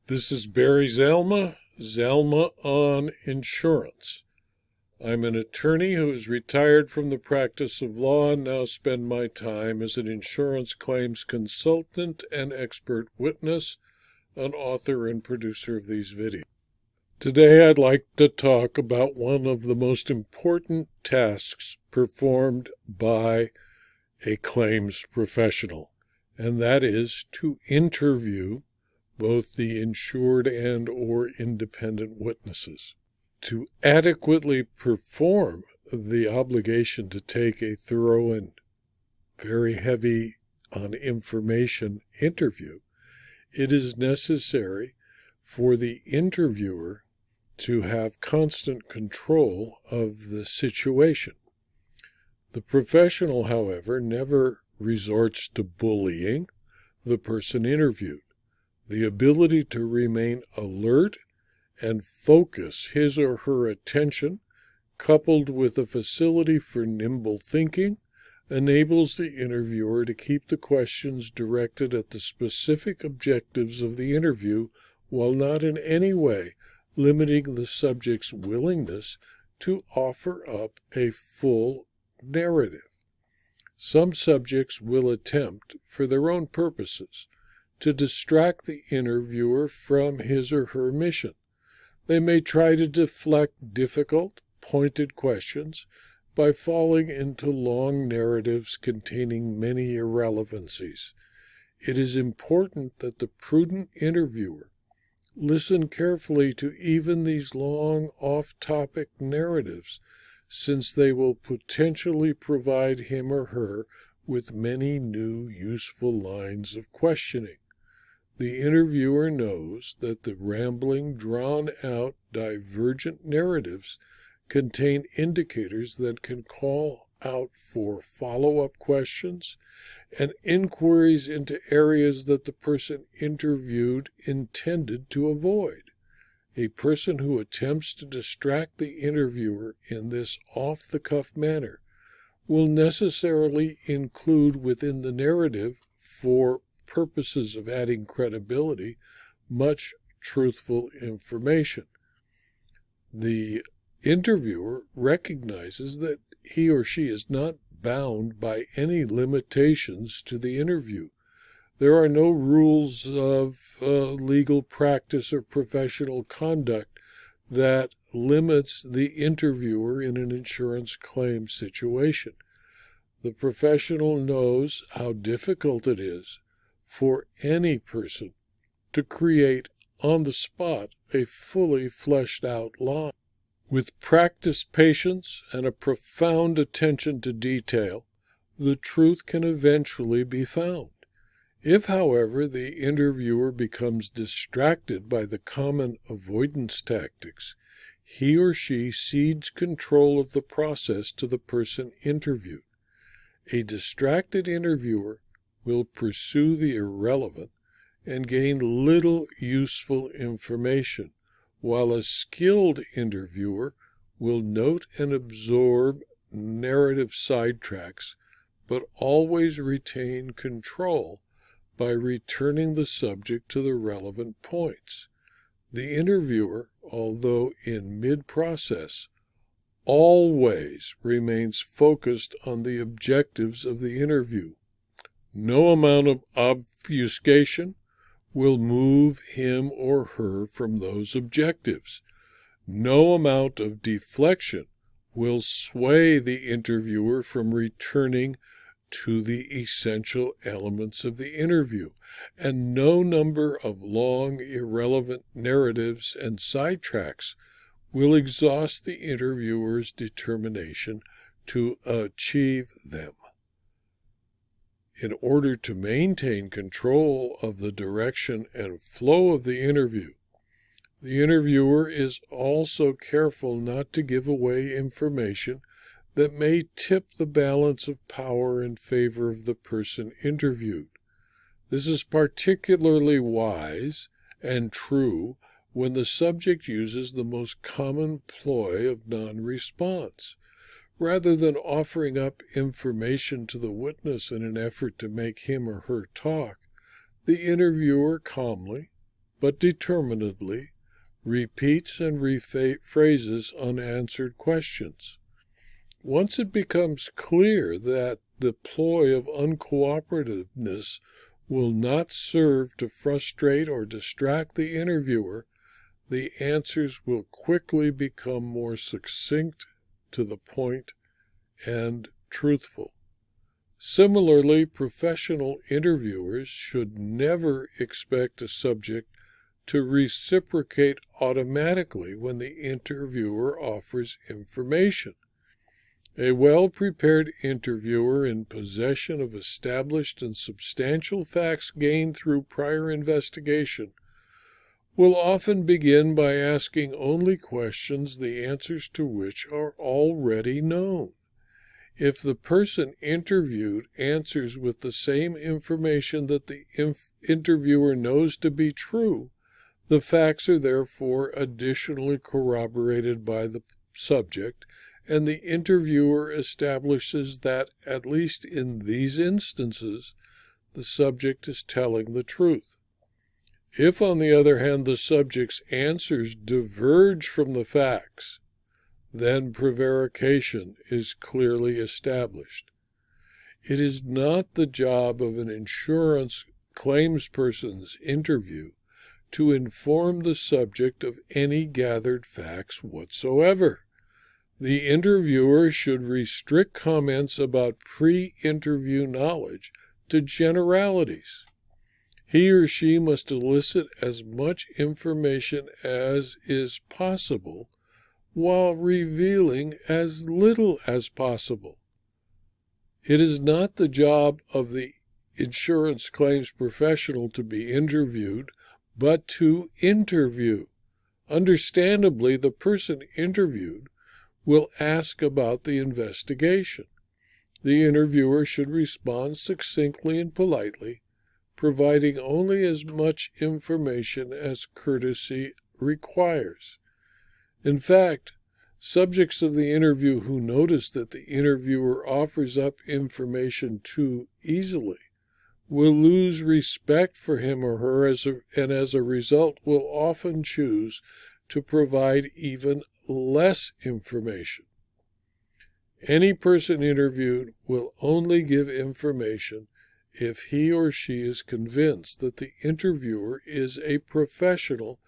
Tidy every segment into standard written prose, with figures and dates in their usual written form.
This is Barry Zalma on Insurance. I'm an attorney who is retired from the practice of law and now spend my time as an insurance claims consultant and expert witness, an author and producer of these videos. Today I'd like to talk about one of the most important tasks performed by a claims professional, and that is to interview both the insured and or independent witnesses. To adequately perform the obligation to take a thorough and very heavy on information interview, it is necessary for the interviewer to have constant control of the situation. The professional, however, never resorts to bullying the person interviewed. The ability to remain alert and focus his or her attention, coupled with a facility for nimble thinking, enables the interviewer to keep the questions directed at the specific objectives of the interview while not in any way limiting the subject's willingness to offer up a full narrative. Some subjects will attempt, for their own purposes, to distract the interviewer from his or her mission. They may try to deflect difficult, pointed questions by falling into long narratives containing many irrelevancies. It is important that the prudent interviewer listen carefully to even these long, off-topic narratives, since they will potentially provide him or her with many new useful lines of questioning. The interviewer knows that the rambling, drawn-out, divergent narratives contain indicators that can call out for follow-up questions and inquiries into areas that the person interviewed intended to avoid. A person who attempts to distract the interviewer in this off-the-cuff manner will necessarily include within the narrative, for purposes of adding credibility, much truthful information. The interviewer recognizes that he or she is not bound by any limitations to the interview. There are no rules of legal practice or professional conduct that limits the interviewer in an insurance claim situation. The professional knows how difficult it is for any person to create on the spot a fully fleshed out line. With practiced patience and a profound attention to detail, the truth can eventually be found. If, however, the interviewer becomes distracted by the common avoidance tactics, he or she cedes control of the process to the person interviewed. A distracted interviewer will pursue the irrelevant and gain little useful information, while a skilled interviewer will note and absorb narrative sidetracks, but always retain control by returning the subject to the relevant points. The interviewer, although in mid-process, always remains focused on the objectives of the interview. No amount of obfuscation will move him or her from those objectives. No amount of deflection will sway the interviewer from returning to the essential elements of the interview, and no number of long, irrelevant narratives and sidetracks will exhaust the interviewer's determination to achieve them. In order to maintain control of the direction and flow of the interviewer is also careful not to give away information that may tip the balance of power in favor of the person interviewed. This is particularly wise and true when the subject uses the most common ploy of non-response. Rather than offering up information to the witness in an effort to make him or her talk, the interviewer calmly, but determinedly repeats and rephrases unanswered questions. Once it becomes clear that the ploy of uncooperativeness will not serve to frustrate or distract the interviewer, the answers will quickly become more succinct, to the point, and truthful. Similarly, professional interviewers should never expect a subject to reciprocate automatically when the interviewer offers information. A well-prepared interviewer in possession of established and substantial facts gained through prior investigation will often begin by asking only questions the answers to which are already known. If the person interviewed answers with the same information that the interviewer knows to be true, the facts are therefore additionally corroborated by the subject, and the interviewer establishes that, at least in these instances, the subject is telling the truth. If, on the other hand, the subject's answers diverge from the facts, then prevarication is clearly established. It is not the job of an insurance claims person's interview to inform the subject of any gathered facts whatsoever. The interviewer should restrict comments about pre-interview knowledge to generalities. He or she must elicit as much information as is possible while revealing as little as possible. It is not the job of the insurance claims professional to be interviewed, but to interview. Understandably, the person interviewed will ask about the investigation. The interviewer should respond succinctly and politely, providing only as much information as courtesy requires. In fact, subjects of the interview who notice that the interviewer offers up information too easily will lose respect for him or her, and as a result will often choose to provide even less information. Any person interviewed will only give information if he or she is convinced that the interviewer is a professional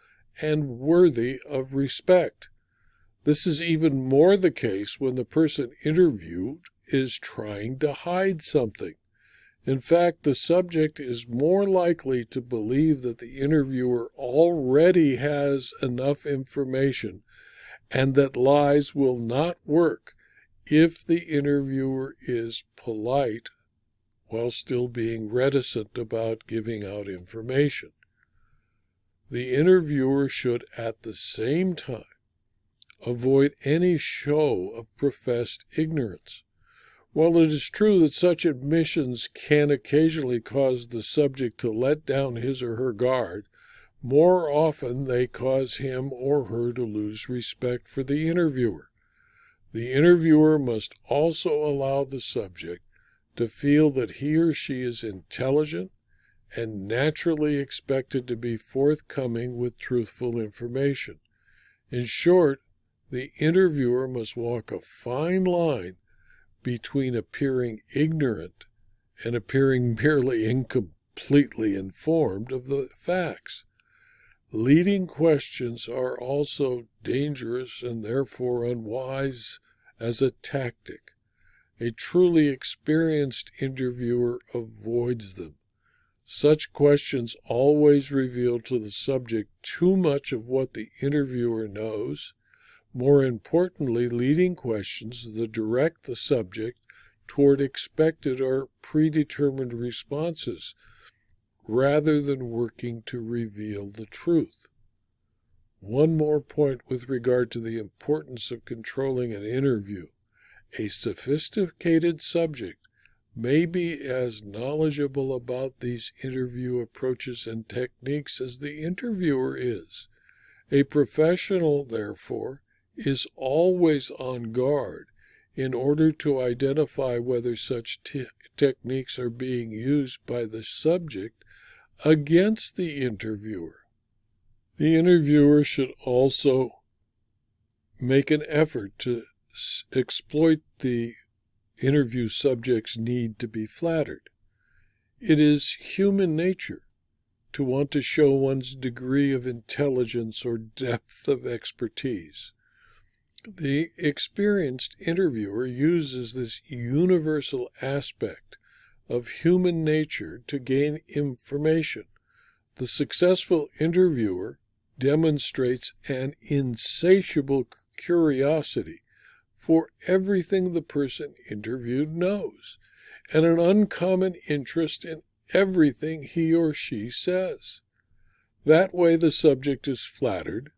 and worthy of respect. This is even more the case when the person interviewed is trying to hide something. In fact, the subject is more likely to believe that the interviewer already has enough information and that lies will not work if the interviewer is polite while still being reticent about giving out information. The interviewer should at the same time avoid any show of professed ignorance. While it is true that such admissions can occasionally cause the subject to let down his or her guard, more often they cause him or her to lose respect for the interviewer. The interviewer must also allow the subject to feel that he or she is intelligent and naturally expected to be forthcoming with truthful information. In short, the interviewer must walk a fine line between appearing ignorant and appearing merely incompletely informed of the facts. Leading questions are also dangerous and therefore unwise as a tactic. A truly experienced interviewer avoids them. Such questions always reveal to the subject too much of what the interviewer knows. More importantly, leading questions that direct the subject toward expected or predetermined responses, rather than working to reveal the truth. One more point with regard to the importance of controlling an interview. A sophisticated subject may be as knowledgeable about these interview approaches and techniques as the interviewer is. A professional, therefore, is always on guard in order to identify whether such techniques are being used by the subject against the interviewer. The interviewer should also make an effort to exploit the interview subject's need to be flattered. It is human nature to want to show one's degree of intelligence or depth of expertise. The experienced interviewer uses this universal aspect of human nature to gain information. The successful interviewer demonstrates an insatiable curiosity for everything the person interviewed knows, and an uncommon interest in everything he or she says. That way the subject is flattered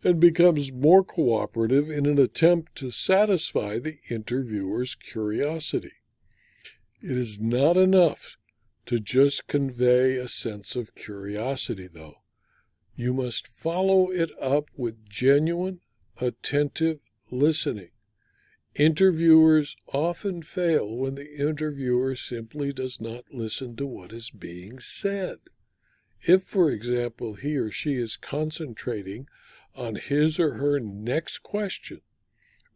and becomes more cooperative in an attempt to satisfy the interviewer's curiosity. It is not enough to just convey a sense of curiosity, though. You must follow it up with genuine, attentive listening. Interviewers often fail when the interviewer simply does not listen to what is being said. If, for example, he or she is concentrating on his or her next question,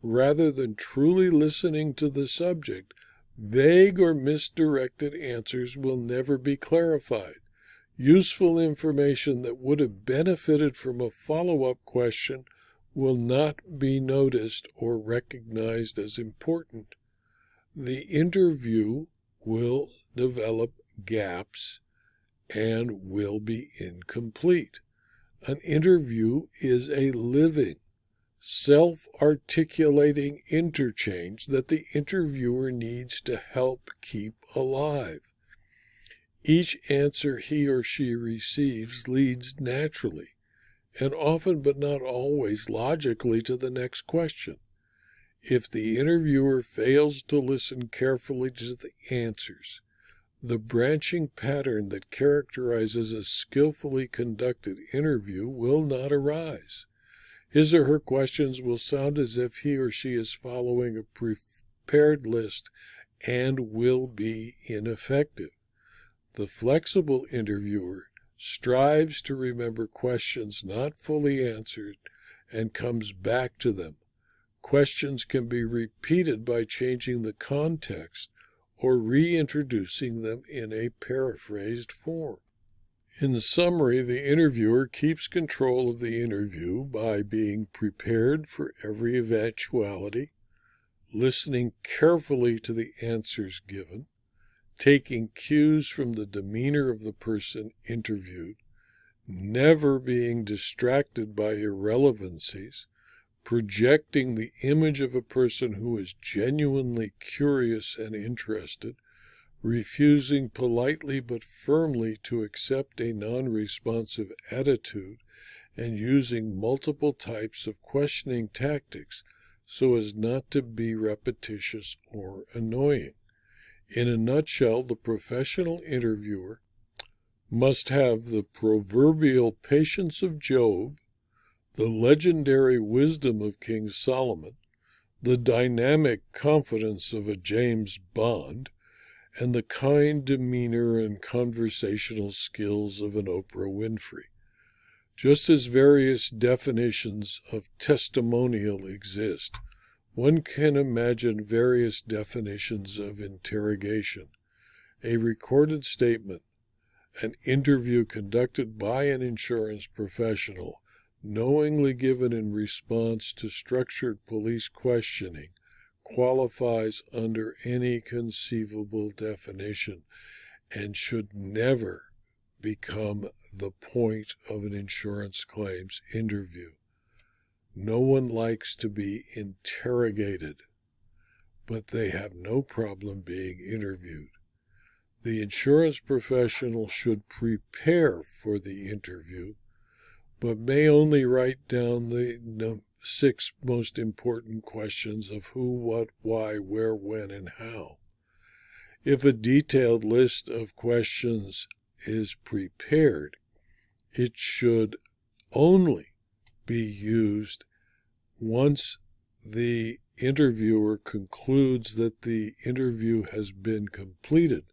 rather than truly listening to the subject, vague or misdirected answers will never be clarified. Useful information that would have benefited from a follow-up question will not be noticed or recognized as important. The interview will develop gaps and will be incomplete. An interview is a living, self-articulating interchange that the interviewer needs to help keep alive. Each answer he or she receives leads naturally, and often but not always logically, to the next question. If the interviewer fails to listen carefully to the answers, the branching pattern that characterizes a skillfully conducted interview will not arise. His or her questions will sound as if he or she is following a prepared list and will be ineffective. The flexible interviewer strives to remember questions not fully answered and comes back to them. Questions can be repeated by changing the context or reintroducing them in a paraphrased form. In summary, the interviewer keeps control of the interview by being prepared for every eventuality, listening carefully to the answers given, taking cues from the demeanor of the person interviewed, never being distracted by irrelevancies, projecting the image of a person who is genuinely curious and interested, refusing politely but firmly to accept a non-responsive attitude, and using multiple types of questioning tactics so as not to be repetitious or annoying. In a nutshell, the professional interviewer must have the proverbial patience of Job, the legendary wisdom of King Solomon, the dynamic confidence of a James Bond, and the kind demeanor and conversational skills of an Oprah Winfrey. Just as various definitions of testimonial exist, one can imagine various definitions of interrogation. A recorded statement, an interview conducted by an insurance professional, knowingly given in response to structured police questioning, qualifies under any conceivable definition and should never become the point of an insurance claims interview. No one likes to be interrogated, but they have no problem being interviewed. The insurance professional should prepare for the interview, but may only write down the 6 most important questions of who, what, why, where, when, and how. If a detailed list of questions is prepared, it should only be used once the interviewer concludes that the interview has been completed,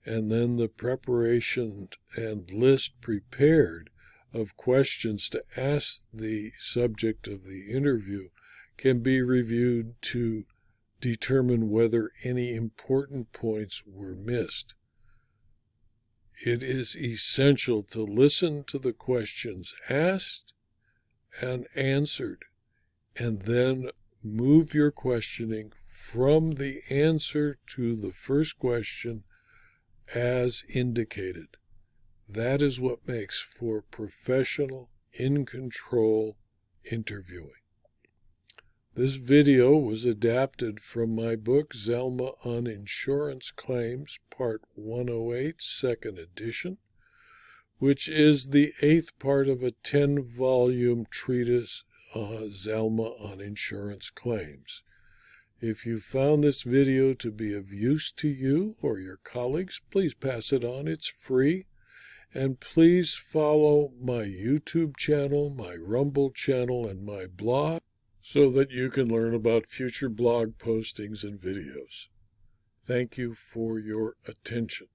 and then the preparation and list prepared of questions to ask the subject of the interview can be reviewed to determine whether any important points were missed. It is essential to listen to the questions asked and answered, and then move your questioning from the answer to the first question as indicated. That is what makes for professional, in-control interviewing. This video was adapted from my book, Zelma on Insurance Claims, Part 108, Second Edition, which is the 8th part of a 10-volume treatise, Zelma on Insurance Claims. If you found this video to be of use to you or your colleagues, please pass it on. It's free. And please follow my YouTube channel, my Rumble channel, and my blog so that you can learn about future blog postings and videos. Thank you for your attention.